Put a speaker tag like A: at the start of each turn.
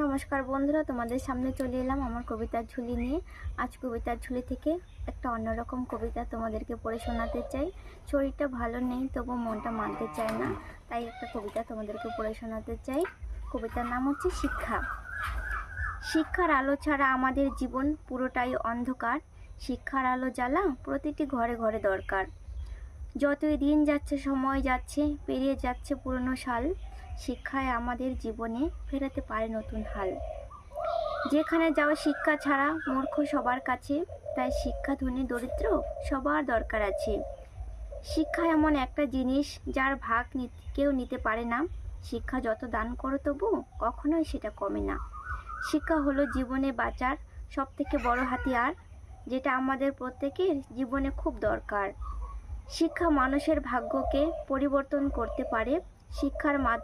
A: নমস্কার বন্ধুরা, তোমাদের সামনে চলে এলাম আমার কবিতার ঝুলি নিয়ে। আজ কবিতার ঝুলি থেকে একটা অন্যরকম কবিতা তোমাদেরকে পড়ে শোনাতে চাই। শরীরটা ভালো নেই, তবু মনটা মানতে চায় না, তাই একটা কবিতা তোমাদেরকে পড়ে শোনাতে চাই। কবিতার নাম হচ্ছে শিক্ষা। শিক্ষার আলো ছাড়া আমাদের জীবন পুরোটাই অন্ধকার। শিক্ষার আলো জ্বালা প্রতিটি ঘরে ঘরে দরকার। যতই দিন যাচ্ছে, সময় যাচ্ছে, পেরিয়ে যাচ্ছে পুরনো সাল, শিক্ষায় আমাদের জীবনে ফেরাতে পারে নতুন হাল। যেখানে যাও শিক্ষা ছাড়া মূর্খ সবার কাছে, তাই শিক্ষা ধনী দরিদ্র সবার দরকার আছে। শিক্ষা এমন একটা জিনিস যার ভাগ কেউ নিতে পারে না। শিক্ষা যত দান করো তবু কখনোই সেটা কমে না। শিক্ষা হলো জীবনে বাঁচার সব থেকে বড় হাতিয়ার, যেটা আমাদের প্রত্যেকের জীবনে খুব দরকার। শিক্ষা মানুষের ভাগ্যকে পরিবর্তন করতে পারে। শিক্ষার